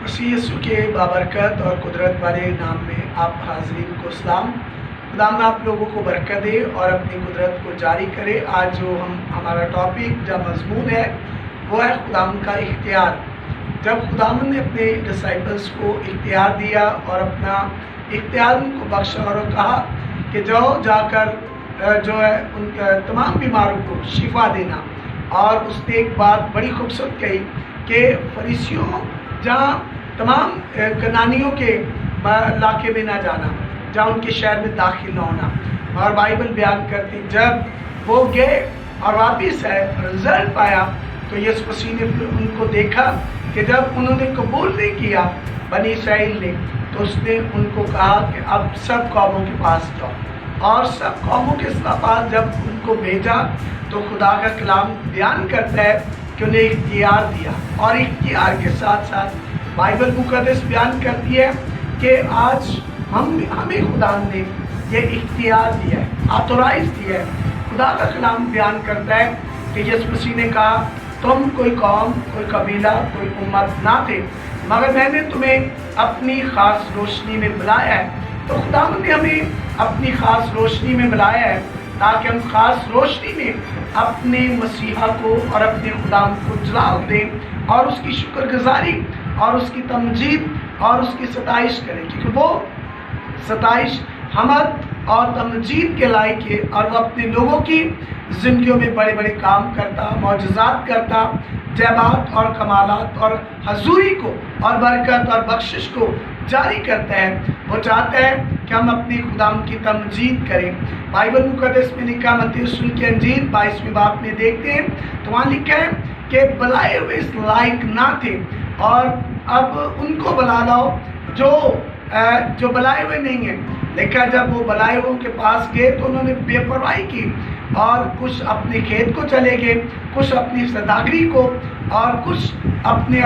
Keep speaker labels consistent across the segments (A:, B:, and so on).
A: مسیح یسوع کے بابرکت اور قدرت والے نام میں آپ حاضرین کو سلام۔ خداوند آپ لوگوں کو برکت دے اور اپنی قدرت کو جاری کرے۔ آج جو ہمارا ٹاپک جو مضمون ہے وہ ہے خداوند کا اختیار۔ جب خداوند نے اپنے ڈسائپلس کو اختیار دیا اور اپنا اختیار ان کو بخشا اور کہا کہ جاؤ جا کر جو ہے ان تمام بیماروں کو شفا دینا، اور اس نے ایک بات بڑی خوبصورت کہی کہ فریسیوں جہاں تمام کنانیوں کے علاقے میں نہ جانا، جہاں ان کے شہر میں داخل نہ ہونا۔ اور بائبل بیان کرتی جب وہ گئے اور واپس آئے رزلٹ پایا تو یسوع مسیح نے ان کو دیکھا کہ جب انہوں نے قبول نہیں کیا بنی اسرائیل نے، تو اس نے ان کو کہا کہ اب سب قوموں کے پاس جاؤ، اور سب قوموں کے پاس جب ان کو بھیجا تو خدا کا کلام بیان کرتا ہے کہ انہیں اختیار دیا، اور اختیار کے ساتھ ساتھ بائبل مقدس بیان کرتی ہے کہ آج ہمیں خدا نے یہ اختیار دیا ہے، آتورائز دیا ہے۔ خدا کا کلام بیان کرتا ہے کہ یسوع مسیح نے کہا تم کوئی قوم، کوئی قبیلہ، کوئی امت نہ تھے، مگر میں نے تمہیں اپنی خاص روشنی میں بلایا ہے۔ تو خدا نے ہمیں اپنی خاص روشنی میں بلایا ہے تاکہ ہم خاص روشنی میں اپنے مسیحا کو اور اپنے خدا کو جلال دیں اور اس کی شکر گزاری اور اس کی تمجید اور اس کی ستائش کریں، کیونکہ وہ ستائش حمد اور تمجید کے لائق ہے، اور وہ اپنے لوگوں کی زندگیوں میں بڑے بڑے کام کرتا، معجزات کرتا، جیبات اور کمالات اور حضوری کو اور برکت اور بخشش کو جاری کرتا ہے۔ وہ چاہتا ہے کہ ہم اپنی خدا کی تمجید کریں۔ بائبل مقدس میں لکھا، متی رسول کی انجیل 22ویں باب میں دیکھتے ہیں تو وہاں لکھا ہے کہ بلائے ہوئے اس لائق نہ تھے، اور اب ان کو بلا لاؤ جو بلائے ہوئے نہیں ہیں۔ لیکن جب وہ بلائے ہوئے کے پاس گئے تو انہوں نے بے پرواہی کی، اور کچھ اپنے کھیت کو چلے گئے، کچھ اپنی سوداگری کو، اور کچھ اپنے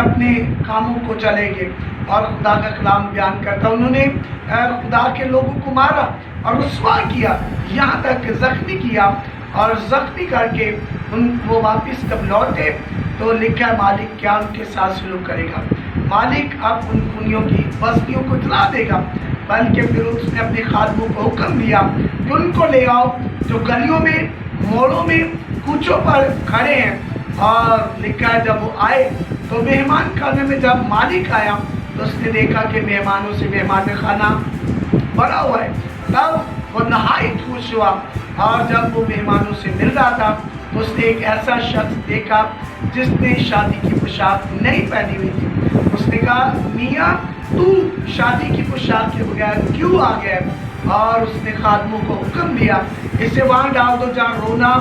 A: کاموں کو چلے گئے۔ اور خدا کا کلام بیان کرتا انہوں نے خدا کے لوگوں کو مارا اور رسوا کیا، یہاں تک کہ زخمی کیا، اور زخمی کر کے وہ واپس جب لوٹے تو لکھا مالک کیا ان کے ساتھ سلوک کرے گا۔ مالک اب ان خونیوں کی بستیوں کو جلا دے گا، بلکہ پھر اس نے اپنے خادموں کو حکم دیا کہ ان کو لے آؤ جو گلیوں میں، موڑوں میں، کوچوں پر کھڑے ہیں۔ اور لکھا ہے جب وہ آئے تو مہمان خانے میں جب مالک آیا تو اس نے دیکھا کہ مہمانوں سے مہمان خانہ بھرا ہوا ہے، تب وہ نہایت خوش ہوا، اور جب وہ مہمانوں سے مل رہا تھا تو اس نے ایک ایسا شخص دیکھا جس نے شادی کی پوشاک نہیں پہنی ہوئی تھی۔ اس نے کہا میاں تو شادی کی پوشاک کے بغیر کیوں آ گیا؟ اور اس نے خادموں کو حکم دیا اسے وہاں ڈال دو جہاں رونا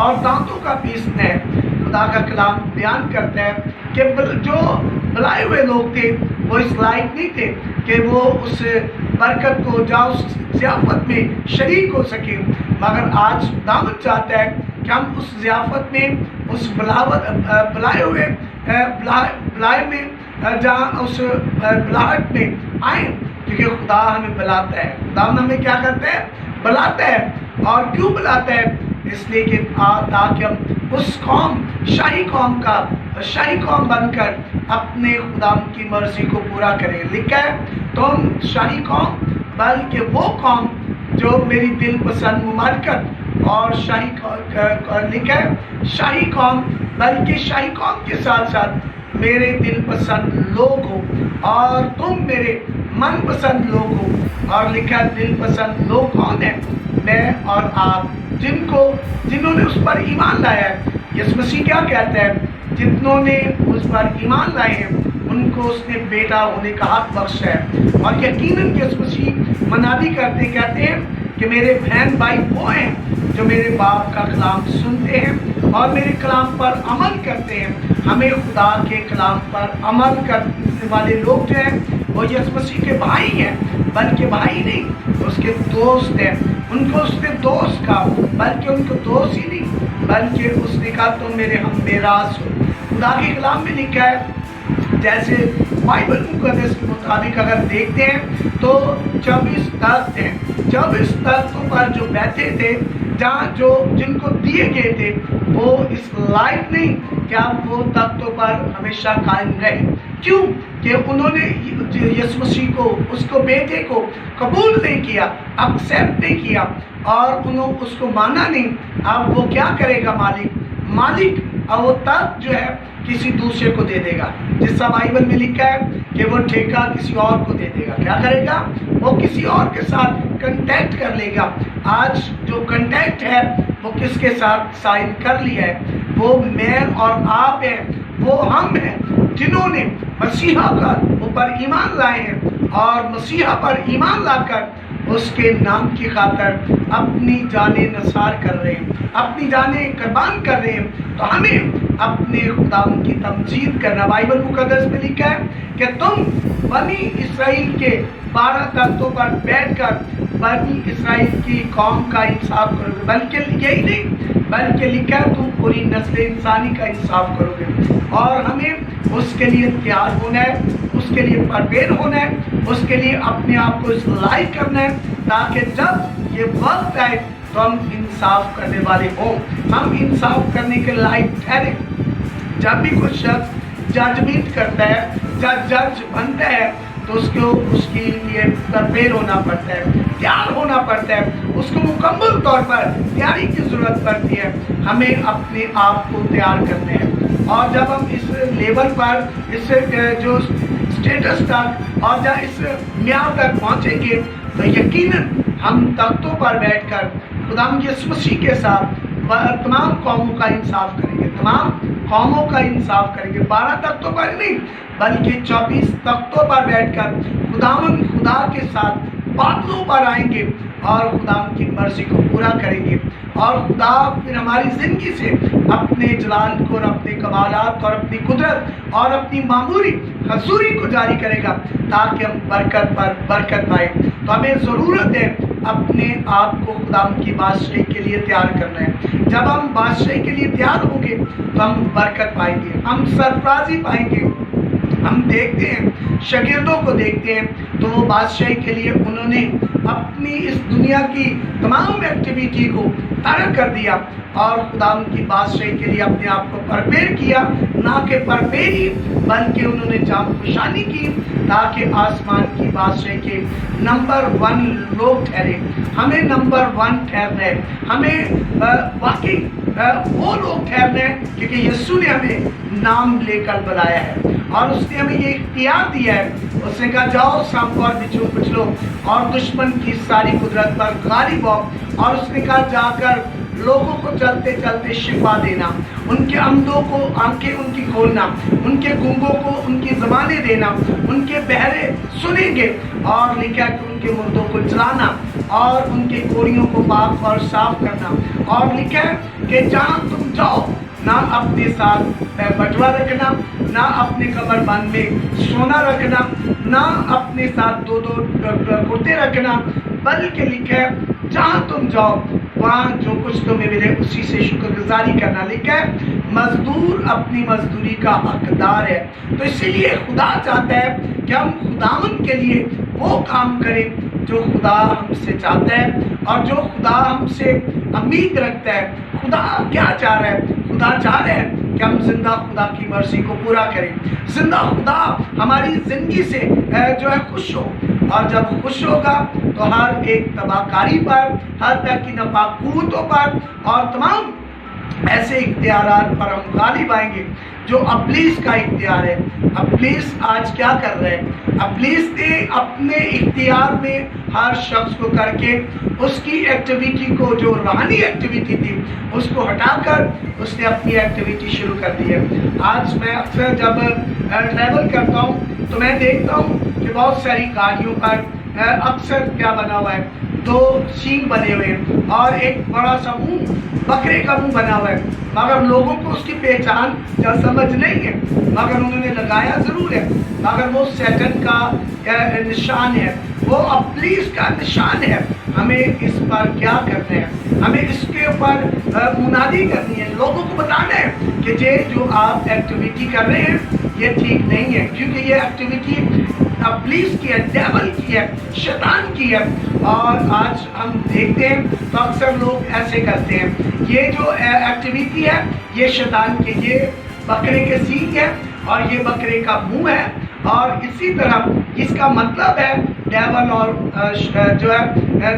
A: اور دانتوں کا پیسنا ہے۔ خدا کا کلام بیان کرتا ہے کہ جو بلائے ہوئے لوگ تھے وہ اس لائق نہیں تھے کہ وہ اس برکت کو جہاں اس ضیافت میں شریک ہو سکیں، مگر آج دعوت چاہتا ہے کہ ہم اس ضیافت میں، اس بلائے میں جہاں اس بلاہٹ میں آئیں، کیونکہ خدا ہمیں بلاتا ہے۔ خدا ہمیں کیا کرتا ہے؟ بلاتا ہے۔ اور کیوں بلاتا ہے؟ اس لیے کہ تاکہ ہم اس قوم، شاہی قوم بن کر اپنے خدا کی مرضی کو پورا کریں۔ لکھا ہے تم شاہی قوم بلکہ وہ قوم جو میری دل پسند مملکت، اور لکھا ہے شاہی قوم بلکہ شاہی قوم کے ساتھ ساتھ میرے دل پسند لوگ ہو، اور تم میرے من پسند لوگ ہو۔ اور لکھا دل پسند لوگ کون ہیں؟ میں اور آپ، جنہوں نے اس پر ایمان لایا ہے۔ یسوع مسیح کیا کہتا ہے؟ جتنوں نے اس پر ایمان لائے ہیں ان کو اس نے بیٹا ہونے کا حق بخشا ہے۔ اور یقیناً یسوع مسیح منادی کہتے ہیں کہ میرے بہن بھائی وہ ہیں جو میرے باپ کا کلام سنتے ہیں اور میرے کلام پر عمل کرتے ہیں۔ ہمیں خدا کے کلام پر عمل کرنے والے لوگ جو ہیں وہ یسوع مسیح کے بھائی ہیں، بلکہ بھائی نہیں، اس کے دوست ہیں۔ ان کو اس نے دوست کہا، بلکہ ان کو دوست ہی نہیں، بلکہ اس نے کہا تم میرے ہم میراث ہو۔ خدا کے کلام میں لکھا ہے، جیسے بائبل مقدس کے مطابق اگر دیکھتے ہیں تو 24 تخت ہیں، 24 تختوں پر جو بیٹھے تھے، جن کو دیے گئے تھے وہ اس لائق نہیں کہ آپ وہ تختوں پر ہمیشہ قائم رہے، کیوں کہ انہوں نے یسوع مسیح کو، اس کو بیٹے کو قبول نہیں کیا، ایکسیپٹ نہیں کیا، اور انہوں اس کو مانا نہیں۔ اب وہ کیا کرے گا مالک اور وہ تب جو ہے کسی دوسرے کو دے دے گا، جس طرح بائبل میں لکھا ہے کہ وہ ٹھیکہ کسی اور کو دے دے گا۔ کیا کرے گا؟ وہ کسی اور کے ساتھ کنٹیکٹ کر لے گا۔ آج جو کنٹیکٹ ہے وہ کس کے ساتھ سائن کر لیا ہے؟ وہ میں اور آپ ہیں، وہ ہم ہیں جنہوں نے مسیحا کا اوپر ایمان لائے ہیں، اور مسیحا پر ایمان لا کر اس کے نام کی خاطر اپنی جانیں نثار کر رہے ہیں، اپنی جانیں قربان کر رہے ہیں۔ تو ہمیں اپنے خدا کی تمجید کرنا، بائبل مقدس میں لکھا ہے کہ تم بنی اسرائیل کے 12 تختوں پر بیٹھ کر بنی اسرائیل کی قوم کا انصاف کرو گے، بلکہ یہی نہیں بلکہ لکھا ہے تم پوری نسل انسانی کا انصاف کرو گے۔ اور ہمیں اس کے لیے تیار ہونا ہے، اس کے لیے پرپیئر ہونا ہے، اس کے لیے اپنے آپ کو لائق کرنا ہے، تاکہ جب یہ وقت آئے تو ہم انصاف کرنے والے ہوں، ہم انصاف کرنے کے لائق ٹھہرے۔ جب بھی کوئی شخص ججمنٹ کرتا ہے، جج بنتا ہے، تو اس کے لیے پرپیئر ہونا پڑتا ہے، تیار ہونا پڑتا ہے، اس کو مکمل طور پر تیاری کی ضرورت پڑتی ہے۔ ہمیں اپنے آپ کو تیار کرنا ہے، اور جب ہم اس لیول پر، اس جو اسٹیٹس تک اور جب اس معیار تک پہنچیں گے تو یقیناً ہم تختوں پر بیٹھ کر خدا یسوع مسیح کے ساتھ تمام قوموں کا انصاف کریں گے، تمام قوموں کا انصاف کریں گے۔ 12 تختوں پر نہیں بلکہ 24 تختوں پر بیٹھ کر خدا کے ساتھ بادلوں پر آئیں گے اور خدا کی مرضی کو پورا کریں گے، اور خدا پھر ہماری زندگی سے اپنے جلال کو اور اپنے کمالات اور اپنی قدرت اور اپنی معمولی حضوری کو جاری کرے گا، تاکہ ہم برکت پر برکت پائیں۔ تو ہمیں ضرورت ہے اپنے آپ کو خدا کی بادشاہی کے لیے تیار کرنا ہے۔ جب ہم بادشاہی کے لیے تیار ہوں گے تو ہم برکت پائیں گے، ہم سرفرازی پائیں گے۔ ہم دیکھتے ہیں، شاگردوں کو دیکھتے ہیں، تو وہ بادشاہی کے لیے انہوں نے اپنی اس دنیا کی تمام ایکٹیویٹی کو ترک کر دیا اور خدا کی بادشاہی کے لیے اپنے آپ کو پرپیئر کیا، نہ کہ پرپیری بلکہ انہوں نے جام پوشانی کی، تاکہ آسمان کی بادشاہی کے نمبر 1 لوگ ٹھہرے۔ ہمیں نمبر 1 ٹھہرنا ہے، ہمیں واقعی وہ لوگ ٹھہرنا ہے، کیونکہ یسوع نے ہمیں نام لے کر بلایا ہے اور اس نے ہمیں یہ اختیار دیا ہے۔ اس نے کہا جاؤ سانپ اور بچھو کچلو اور دشمن کی ساری قدرت پر غالب ہو، اور اس نے کہا جا کر لوگوں کو چلتے چلتے شفا دینا، ان کے اندھوں کو آنکھیں ان کی کھولنا، ان کے گونگوں کو ان کی زبانیں دینا، ان کے بہرے سنیں گے، اور لکھا کہ ان کے مردوں کو جلانا اور ان کے کوڑیوں کو پاک اور صاف کرنا، اور لکھا کہ جہاں تم جاؤ نہ اپنے ساتھ بٹوا رکھنا، نہ اپنے قبر بند میں سونا رکھنا، نہ اپنے ساتھ 2 کرتے رکھنا، بلکہ لکھا ہے جہاں تم جاؤ وہاں جو کچھ تمہیں ملے اسی سے شکر گزاری کرنا۔ لکھا ہے مزدور اپنی مزدوری کا حقدار ہے۔ تو اسی لیے خدا چاہتا ہے کہ ہم خداوند کے لیے وہ کام کریں جو خدا ہم سے چاہتا ہے اور جو خدا ہم سے امید رکھتا ہے۔ خدا کیا چاہ رہا ہے؟ خدا چاہ رہا ہے کہ ہم زندہ خدا کی مرضی کو پورا کریں، زندہ خدا ہماری زندگی سے جو ہے خوش ہو، اور جب خوش ہوگا تو ہر ایک تباہ کاری پر، ہر طرح کی ناپاکیوں پر اور تمام ایسے اختیارات پر ہم غالب آئیں گے جو ابلیس کا اختیار ہے۔ ابلیس آج کیا کر رہے ہیں؟ ابلیس نے اپنے اختیار میں ہر شخص کو کر کے اس کی ایکٹیویٹی کو، جو روحانی ایکٹیویٹی تھی، اس کو ہٹا کر اس نے اپنی ایکٹیویٹی شروع کر دی ہے۔ آج میں اکثر جب ٹریول کرتا ہوں تو میں دیکھتا ہوں کہ بہت ساری گاڑیوں پر اکثر کیا بنا ہوا ہے، 2 سینگ بنے ہوئے ہیں اور ایک بڑا سا منہ، بکرے کا منہ بنا ہوا ہے، مگر لوگوں کو اس کی پہچان یا سمجھ نہیں ہے، مگر انہوں نے لگایا ضرور ہے، مگر وہ سیٹن کا نشان ہے، وہ ابلیس کا نشان ہے۔ ہمیں اس پر کیا کرنا ہے؟ ہمیں اس کے اوپر منادی کرنی ہے، لوگوں کو بتانا ہے کہ یہ جو آپ ایکٹیویٹی کر رہے ہیں یہ ٹھیک نہیں ہے، کیونکہ یہ ایکٹیویٹی ابلیس کی ہے، ڈیول کی ہے، شیطان کی ہے۔ اور آج ہم دیکھتے ہیں تو اکثر لوگ ایسے کرتے ہیں، یہ جو ایکٹیویٹی ہے یہ شیطان کی، یہ بکرے کے سینگ ہے اور یہ بکرے کا منہ ہے، اور اسی طرح اس کا مطلب ہے ڈیول، اور جو ہے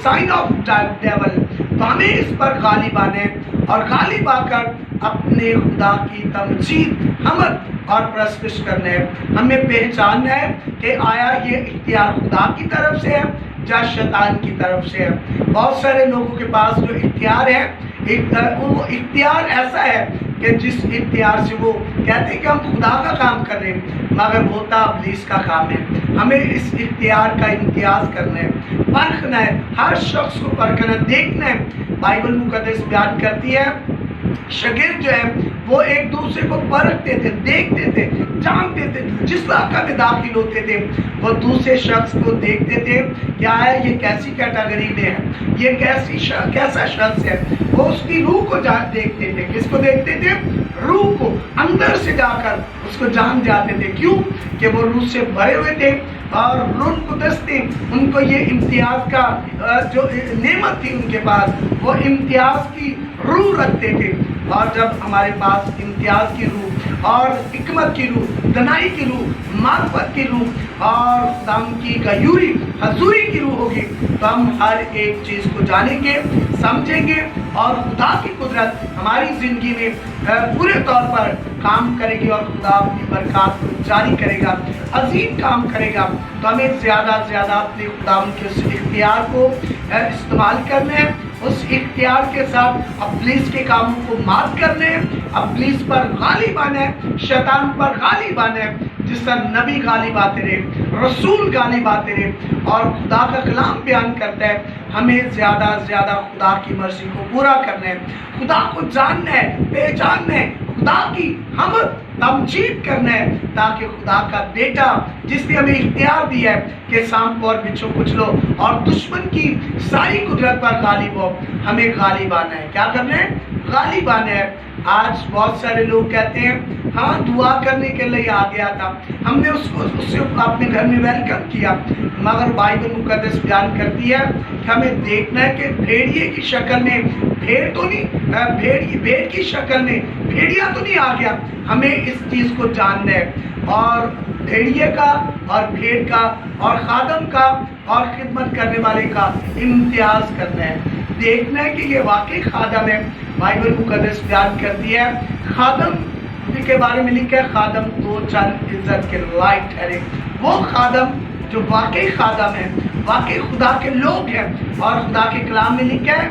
A: سائن آف ڈیول. تو ہمیں اس پر غالب آنا ہے اور غالب آ کر اپنے خدا کی تمجید، حمد اور پرستش کرنا ہے. ہمیں پہچاننا ہے کہ آیا یہ اختیار خدا کی طرف سے ہے یا شیطان کی طرف سے ہے. بہت سارے لوگوں کے پاس جو اختیار ہے، وہ اختیار ایسا ہے کہ جس اختیار سے وہ کہتے ہیں کہ ہم خدا کا کام کر رہے ہیں، مگر ہوتا ابلیس کا کام ہے. ہمیں اس اختیار کا امتیاز کرنا ہے، پرکھنا ہے، ہر شخص کو پرکھنا ہے، دیکھنا ہے. بائبل مقدس بیان کرتی ہے شاگرد جو ہے وہ ایک دوسرے کو پرکھتے تھے، دیکھتے تھے، جانتے تھے. جس علاقہ میں داخل ہوتے تھے وہ دوسرے شخص کو دیکھتے تھے کہ آیا یہ کیسی کیٹیگری میں ہے، یہ کیسا شخص ہے. وہ اس کی روح کو دیکھتے تھے. کس کو دیکھتے تھے؟ روح کو. اندر سے جا کر اس کو جان جاتے تھے. کیوں؟ کہ وہ روح سے بھرے ہوئے تھے، اور روح القدس نے ان کو یہ امتیاز کا جو نعمت تھی ان کے پاس، وہ امتیاز کی روح رکھتے تھے. اور جب ہمارے پاس امتیاز کی روح اور حکمت کی روح، دنائی کی روح، معرفت کی روح اور خداوند کی غیوری حضوری کی روح ہوگی، تو ہم ہر ایک چیز کو جانیں گے، سمجھیں گے، اور خدا کی قدرت ہماری زندگی میں پورے طور پر کام کرے گی، اور خدا اپنی برکات کو جاری کرے گا، عظیم کام کرے گا. تو ہمیں زیادہ سے زیادہ اپنے خداوند کے اس اختیار کو استعمال کرنا ہے. اس اختیار کے ساتھ ابلیس کے کاموں کو مات کرنے ہیں، ابلیس پر غالب آنا ہے، شیطان پر غالب آنا ہے. جس طرح نبی غالب آتے رہے، رسول غالب آتے رہے، اور خدا کا کلام بیان کرتا ہے ہمیں زیادہ سے زیادہ خدا کی مرضی کو پورا کرنا ہے، خدا کو جاننا ہے، پہچاننا ہے، خدا کی حمد تمجید کرنا ہے، تاکہ خدا کا بیٹا جس نے ہمیں اختیار دیا ہے کہ سانپ اور بچھو کچھ لو اور دشمن کی ساری قدرت پر غالب ہو، ہمیں غالب آنا ہے. کیا کرنا ہے؟ غالب آنا ہے. آج بہت سارے لوگ کہتے ہیں ہاں دعا کرنے کے لیے آ گیا تھا، ہم نے اس سے اپنے گھر میں ویلکم کیا، مگر بائبل مقدس بیان کرتی ہے کہ ہمیں دیکھنا ہے کہ بھیڑیے کی شکل میں بھیڑ تو نہیں، بھیڑ کی شکل میں بھیڑیا تو نہیں آ گیا. ہمیں اس چیز کو جاننا ہے، اور بھیڑیے کا اور بھیڑ کا اور خادم کا اور خدمت کرنے والے کا امتیاز کرنا ہے، دیکھنا ہے کہ یہ واقعی خادم ہے. بائبل مقدس بیان کرتی ہے خادم کے بارے میں لکھا ہے خادم دو چند عزت کے لائق ٹھہرے. وہ خادم جو واقعی خادم ہے، واقعی خدا کے لوگ ہیں، اور خدا کے کلام میں لکھا ہے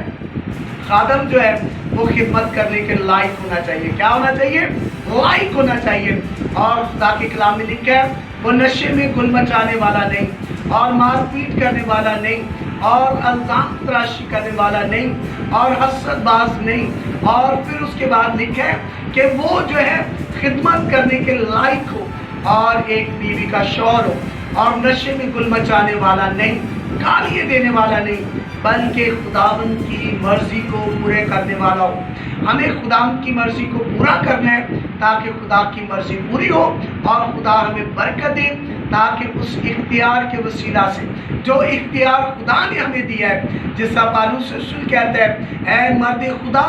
A: خادم جو ہے وہ خدمت کرنے کے لائق ہونا چاہیے. کیا ہونا چاہیے؟ لائق ہونا چاہیے. اور خدا کے کلام میں لکھا ہے وہ نشے میں گل مچانے والا نہیں، اور مار پیٹ کرنے والا نہیں، اور الزام تراشی کرنے والا نہیں، اور حسد باز نہیں. اور پھر اس کے بعد لکھا ہے کہ وہ جو ہے خدمت کرنے کے لائق ہو، اور ایک بیوی کا شوہر ہو، اور نشے میں گل مچانے والا نہیں، گالیاں دینے والا نہیں، بلکہ خداوند کی مرضی کو پورے کرنے والا ہو. ہمیں خداوند کی مرضی کو پورا کرنا ہے تاکہ خدا کی مرضی پوری ہو، اور خدا ہمیں برکت دے، تاکہ اس اختیار کے وسیلہ سے جو اختیار خدا نے ہمیں دیا ہے، جس طرح پالوس رسول کہتا ہے اے مرد خدا،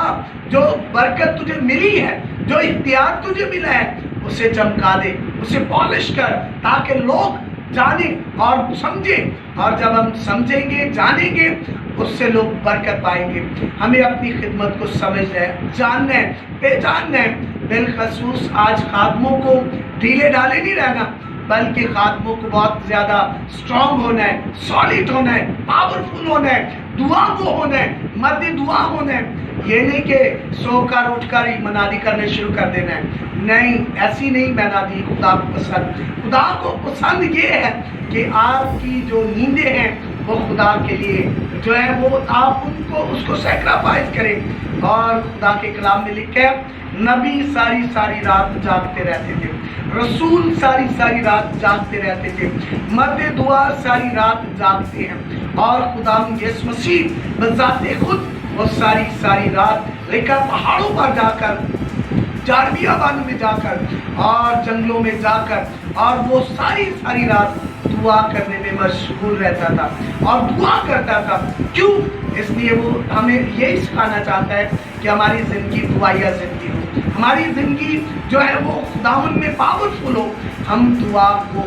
A: جو برکت تجھے ملی ہے، جو اختیار تجھے ملا ہے، اسے چمکا دے، اسے پالش کر، تاکہ لوگ جانیں اور سمجھیں. اور جب ہم سمجھیں گے، جانیں گے، اس سے لوگ برکت پائیں گے. ہمیں اپنی خدمت کو سمجھنا ہے، جاننا ہے، پہچاننا ہے. بالخصوص آج خادموں کو ڈھیلے ڈالے نہیں رہنا، بلکہ خادموں کو بہت زیادہ سٹرونگ ہونا ہے، سالڈ ہونا ہے، پاورفل ہونا ہے، دعا کو ہونا ہے، مرد دعا ہونا ہے. یہ نہیں کہ سو کر اٹھ کر منادی کرنے شروع کر دینا ہے. نہیں، ایسی نہیں منادی خدا کو پسند. خدا کو پسند یہ ہے کہ آپ کی جو نیندیں ہیں وہ خدا کے لیے جو ہے وہ آپ ان کو اس کو سیکریفائز کریں. اور خدا کے کلام میں لکھا ہے نبی ساری رات جاگتے رہتے تھے، رسول ساری رات جاگتے رہتے تھے، مرد دعا ساری رات جاگتے ہیں. اور خدا یسوع مسیح بذات خود وہ ساری رات لے کر پہاڑوں پر جا کر، جاربیا بانوں میں جا کر، اور جنگلوں میں جا کر، اور وہ ساری رات دعا کرنے میں مشغول رہتا تھا اور دعا کرتا تھا. کیوں؟ اس لیے وہ ہمیں یہی سکھانا چاہتا ہے کہ ہماری زندگی دعائیا زندگی ہو. ہماری زندگی جو ہے وہ خداوند میں پاورفل ہو، ہم دعا کو،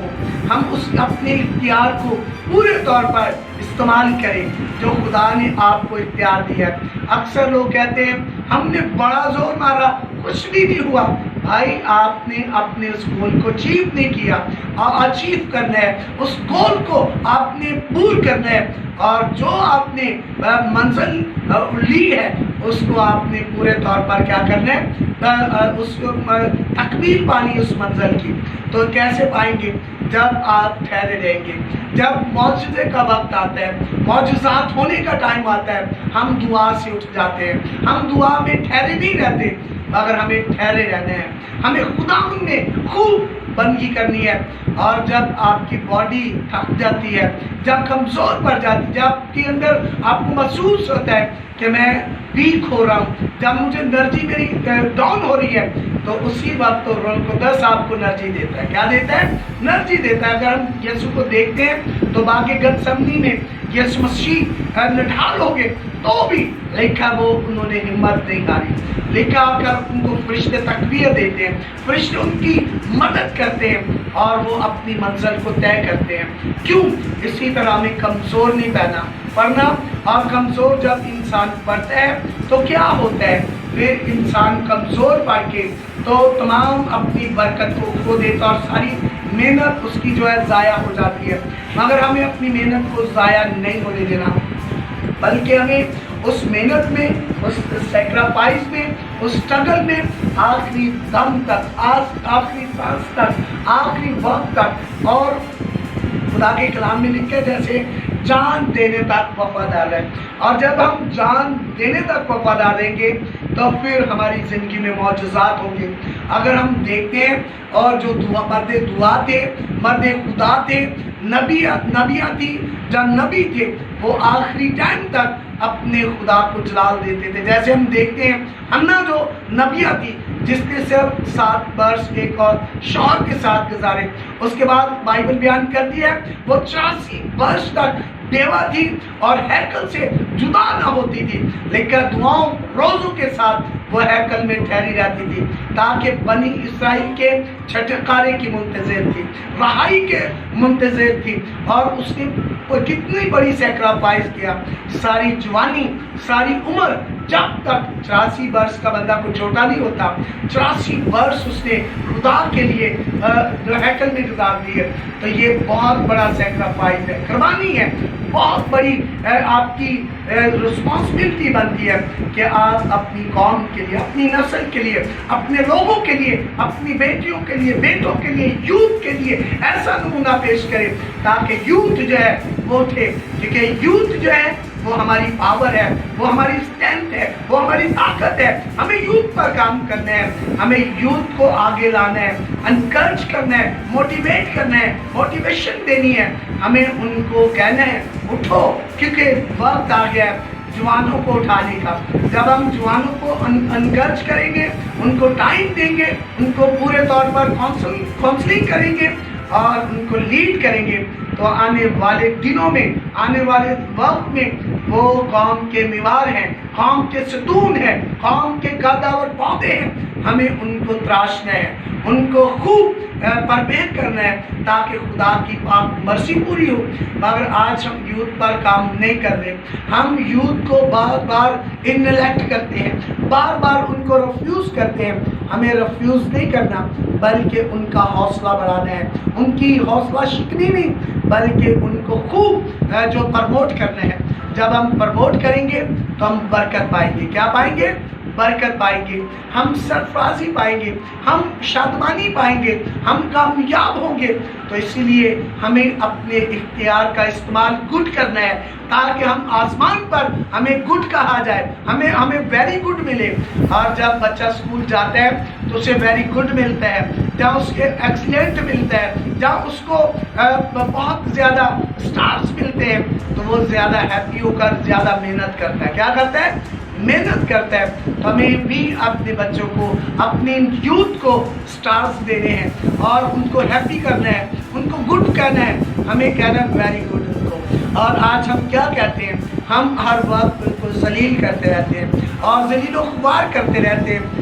A: ہم اس اپنے اختیار کو پورے طور پر استعمال کریں جو خدا نے آپ کو اختیار دیا ہے۔ اکثر لوگ کہتے ہیں ہم نے بڑا زور مارا کچھ بھی نہیں ہوا۔ بھائی آپ نے اپنے اس گول کو اچیو نہیں کیا، اور اچیو کرنا ہے اس گول کو آپ نے پور کرنا ہے، اور جو آپ نے منزل لی ہے اس کو آپ نے پورے طور پر کیا کرنا ہے، اس کو تکمیل پانی اس منزل کی۔ تو کیسے پائیں گے؟ جب آپ ٹھہرے رہیں گے، جب معجزے کا وقت آتا ہے، معجزات ہونے کا ٹائم آتا ہے، ہم دعا سے اٹھ جاتے ہیں۔ ہم دعا میں ٹھہرے نہیں رہتے، مگر ہمیں ٹھہرے رہنا ہے، ہمیں خداوند میں خوب بندگی کرنی ہے۔ اور جب آپ کی باڈی تھک جاتی ہے، جب کمزور پڑ جاتی ہے، جب آپ کے اندر آپ کو محسوس ہوتا ہے کہ میں ویک ہو رہا ہوں، جب مجھے انرجی میری ڈاؤن ہو رہی ہے، تو اسی وقت تو روح القدس آپ کو انرجی دیتا ہے۔ کیا دیتا ہے؟ انرجی دیتا ہے۔ اگر ہم یسوع کو دیکھتے ہیں تو باغ گتسمنی میں یسوع مسیح نڈھال ہو گئے تو بھی لکھا وہ انہوں نے ہمت نہیں ہاری، لکھا کر ان کو فرشتے تقویت دیتے ہیں، فرشتے ان کی مدد کرتے ہیں اور وہ اپنی منزل کو طے کرتے ہیں۔ کیوں؟ اسی طرح ہمیں کمزور نہیں پڑنا، اور کمزور جب انسان پڑتا ہے تو کیا ہوتا ہے؟ پھر انسان کمزور پڑ کے تو تمام اپنی برکت کو کھو دیتا، اور ساری محنت اس کی جو ہے ضائع ہو جاتی ہے۔ مگر ہمیں اپنی محنت کو ضائع نہیں ہونے دینا، بلکہ ہمیں اس محنت میں، اس سیکریفائس میں، اس سٹرگل میں آخری دم تک، آخری سانس تک، آخری وقت تک، اور خدا کے کلام میں لکھے جیسے جان دینے تک وفادار ہے۔ اور جب ہم جان دینے تک وفادار رہیں گے تو پھر ہماری زندگی میں معجزات ہوں گے۔ اگر ہم دیکھتے ہیں، اور جو مرد دعا تھے، مرد خدا تھے، نبیاں تھی، جب نبی تھے وہ آخری ٹائم تک اپنے خدا کو جلال دیتے تھے۔ جیسے ہم دیکھتے ہیں حنا جو نبیہ تھی، جس نے صرف 7 برس ایک اور شوہر کے ساتھ گزارے، اس کے بعد بائبل بیان کرتی ہے وہ 84 برس تک بیوہ تھی اور ہیکل سے جدا نہ ہوتی تھی، لیکن دعاؤں روزوں کے ساتھ وہ ہیکل میں ٹھہری رہتی تھی، تاکہ بنی اسرائیل کے چھٹکارے کی منتظر تھی، رہائی کے منتظر تھی۔ اور اس نے کتنی بڑی سیکریفائس کیا، ساری جوانی، ساری عمر، جب تک 84 برس کا بندہ کوئی چھوٹا نہیں ہوتا، 84 برس اس نے خدا کے لیے ہیکل میں گزار دیے۔ تو یہ بہت بڑا سیکریفائس ہے، قربانی ہے، بہت بڑی آپ کی رسپانسبلٹی بنتی ہے کہ آپ اپنی قوم کے لیے، اپنی نسل کے لیے، اپنے لوگوں کے لیے، اپنی بیٹیوں کے لیے، بیٹوں کے لیے، یوتھ کے لیے ایسا نمونہ پیش کریں تاکہ یوتھ جو ہے وہ اٹھے، کیونکہ یوتھ جو ہے وہ ہماری پاور ہے، وہ ہماری اسٹرینتھ ہے، وہ ہماری طاقت ہے۔ ہمیں یوتھ پر کام کرنا ہے، ہمیں یوتھ کو آگے لانا ہے، انکرج کرنا ہے، موٹیویٹ کرنا ہے، موٹیویشن دینی ہے۔ ہمیں ان کو کہنا ہے اٹھو، کیونکہ وقت آ گیا ہے جوانوں کو اٹھانے کا۔ جب ہم جوانوں کو انکرج کریں گے، ان کو ٹائم دیں گے، ان کو پورے طور پر کاؤنسلنگ کریں گے اور ان کو لیڈ کریں گے، تو آنے والے دنوں میں، آنے والے وقت میں وہ قوم کے میوار ہیں، قوم کے ستون ہیں، قوم کے قدور پودے ہیں۔ ہمیں ان کو تراشنا ہے، ان کو خوب پرپیٹ کرنا ہے تاکہ خدا کی پاک مرضی پوری ہو۔ مگر آج ہم یوتھ پر کام نہیں کر رہے، ہم یوتھ کو بار بار انلیکٹ کرتے ہیں، بار بار ان کو ریفیوز کرتے ہیں۔ ہمیں ریفیوز نہیں کرنا، بلکہ ان کا حوصلہ بڑھانا ہے، ان کی حوصلہ شکنی نہیں، بلکہ ان کو خوب جو پروموٹ کرنا ہے۔ جب ہم پروموٹ کریں گے تو ہم برکت پائیں گے۔ کیا پائیں گے؟ برکت پائیں گے، ہم سرفرازی پائیں گے، ہم شادمانی پائیں گے، ہم کامیاب ہوں گے۔ تو اسی لیے ہمیں اپنے اختیار کا استعمال گڈ کرنا ہے تاکہ ہم آسمان پر ہمیں گڈ کہا جائے، ہمیں ویری گڈ ملے۔ اور جب بچہ اسکول جاتا ہے تو اسے ویری گڈ ملتا ہے، جہاں اس کے ایکسیلنٹ ملتا ہے، جہاں اس کو بہت زیادہ سٹارز ملتے ہیں، تو وہ زیادہ ہیپی ہو کر زیادہ محنت کرتا ہے۔ کیا کرتا ہے؟ محنت کرتا ہے۔ تو ہمیں بھی اپنے بچوں کو، اپنے یوتھ کو سٹارز دینے ہیں اور ان کو ہیپی کرنا ہے، ان کو گڈ کہنا ہے، ہمیں کہنا ہے ویری گڈ ان کو۔ اور آج ہم کیا کہتے ہیں؟ ہم ہر وقت ان کو ذلیل کرتے رہتے ہیں اور ذلیل و خوار کرتے رہتے ہیں۔